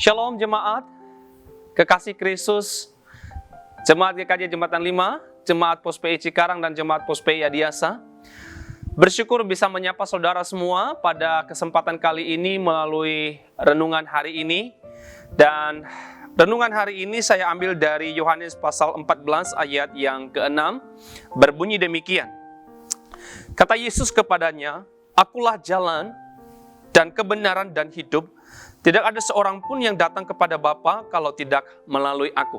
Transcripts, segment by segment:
Shalom jemaat, kekasih Kristus, jemaat GKJ Jembatan 5, jemaat POSPI Cikarang dan jemaat POSPI Yadiasa. Bersyukur bisa menyapa saudara semua pada kesempatan kali ini melalui renungan hari ini. Dan renungan hari ini saya ambil dari Yohanes pasal 14 ayat yang ke-6, berbunyi demikian. Kata Yesus kepadanya, "Akulah jalan dan kebenaran dan hidup. Tidak ada seorang pun yang datang kepada Bapa kalau tidak melalui aku."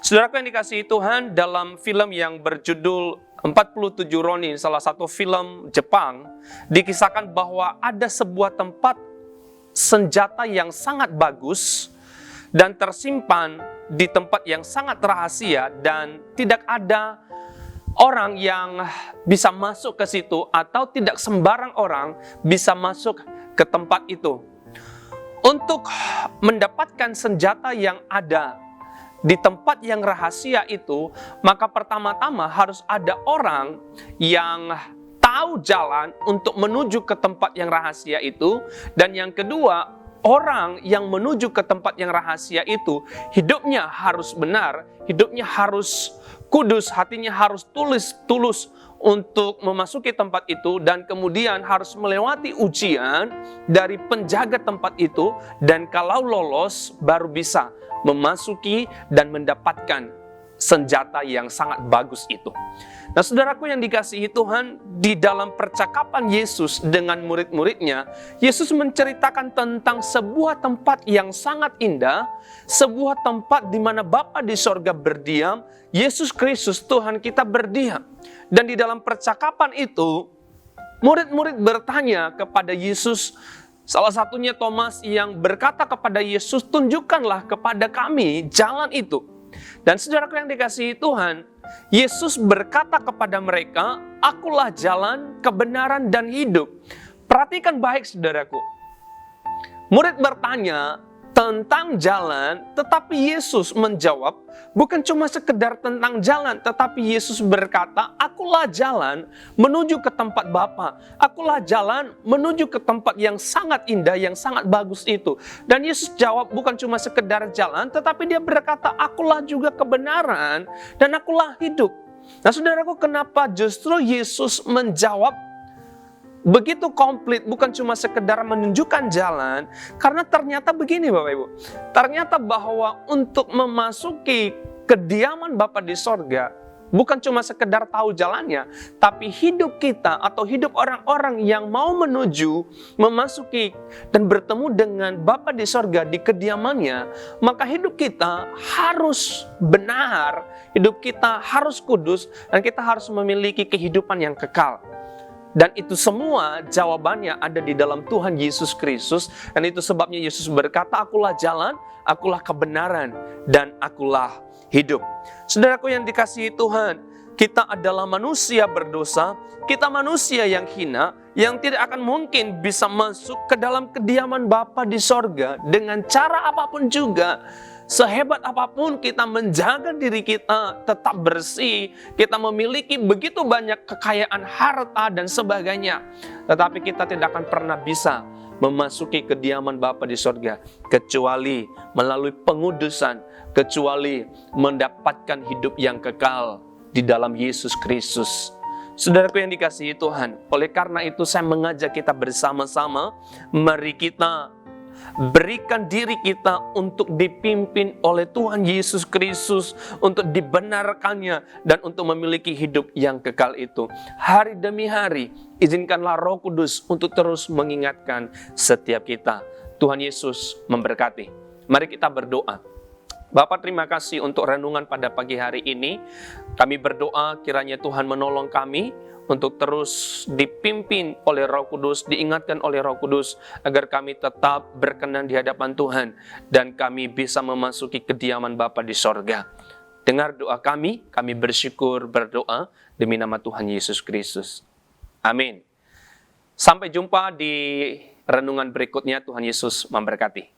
Saudaraku yang dikasihi Tuhan, dalam film yang berjudul 47 Ronin, salah satu film Jepang, dikisahkan bahwa ada sebuah tempat senjata yang sangat bagus dan tersimpan di tempat yang sangat rahasia dan tidak ada orang yang bisa masuk ke situ atau tidak sembarang orang bisa masuk ke tempat itu. Untuk mendapatkan senjata yang ada di tempat yang rahasia itu, maka pertama-tama harus ada orang yang tahu jalan untuk menuju ke tempat yang rahasia itu. Dan yang kedua, orang yang menuju ke tempat yang rahasia itu, hidupnya harus benar, hidupnya harus kudus, hatinya harus tulus untuk memasuki tempat itu, dan kemudian harus melewati ujian dari penjaga tempat itu, dan kalau lolos baru bisa memasuki dan mendapatkan senjata yang sangat bagus itu. Nah, saudaraku yang dikasihi Tuhan, di dalam percakapan Yesus dengan murid-muridnya, Yesus menceritakan tentang sebuah tempat yang sangat indah, sebuah tempat di mana Bapa di sorga berdiam, Yesus Kristus Tuhan kita berdiam. Dan di dalam percakapan itu, murid-murid bertanya kepada Yesus, salah satunya Thomas yang berkata kepada Yesus, "Tunjukkanlah kepada kami jalan itu." Dan saudaraku yang dikasihi Tuhan, Yesus berkata kepada mereka, "Akulah jalan, kebenaran, dan hidup." Perhatikan baik saudaraku. Murid bertanya tentang jalan, tetapi Yesus menjawab bukan cuma sekedar tentang jalan, tetapi Yesus berkata, "Akulah jalan menuju ke tempat Bapa. Akulah jalan menuju ke tempat yang sangat indah, yang sangat bagus itu." Dan Yesus jawab bukan cuma sekedar jalan, tetapi dia berkata, "Akulah juga kebenaran dan akulah hidup." Nah, saudaraku, kenapa justru Yesus menjawab begitu komplit, bukan cuma sekedar menunjukkan jalan? Karena ternyata begini Bapak Ibu, ternyata bahwa untuk memasuki kediaman Bapa di sorga, bukan cuma sekedar tahu jalannya, tapi hidup kita atau hidup orang-orang yang mau menuju, memasuki dan bertemu dengan Bapa di sorga di kediamannya, maka hidup kita harus benar, hidup kita harus kudus, dan kita harus memiliki kehidupan yang kekal. Dan itu semua jawabannya ada di dalam Tuhan Yesus Kristus. Dan itu sebabnya Yesus berkata, "Akulah jalan, akulah kebenaran, dan akulah hidup." Saudaraku yang dikasihi Tuhan, kita adalah manusia berdosa, kita manusia yang hina, yang tidak akan mungkin bisa masuk ke dalam kediaman Bapa di sorga dengan cara apapun juga. Sehebat apapun kita menjaga diri kita tetap bersih, kita memiliki begitu banyak kekayaan harta dan sebagainya, tetapi kita tidak akan pernah bisa memasuki kediaman Bapa di sorga kecuali melalui pengudusan, kecuali mendapatkan hidup yang kekal di dalam Yesus Kristus. Saudaraku yang dikasihi Tuhan, oleh karena itu saya mengajak kita bersama-sama, mari kita berikan diri kita untuk dipimpin oleh Tuhan Yesus Kristus, untuk dibenarkannya, dan untuk memiliki hidup yang kekal itu. Hari demi hari, izinkanlah Roh Kudus untuk terus mengingatkan setiap kita. Tuhan Yesus memberkati. Mari kita berdoa. Bapa, terima kasih untuk renungan pada pagi hari ini. Kami berdoa kiranya Tuhan menolong kami untuk terus dipimpin oleh Roh Kudus, diingatkan oleh Roh Kudus, agar kami tetap berkenan di hadapan Tuhan, dan kami bisa memasuki kediaman Bapa di sorga. Dengar doa kami bersyukur berdoa demi nama Tuhan Yesus Kristus. Amin. Sampai jumpa di renungan berikutnya. Tuhan Yesus memberkati.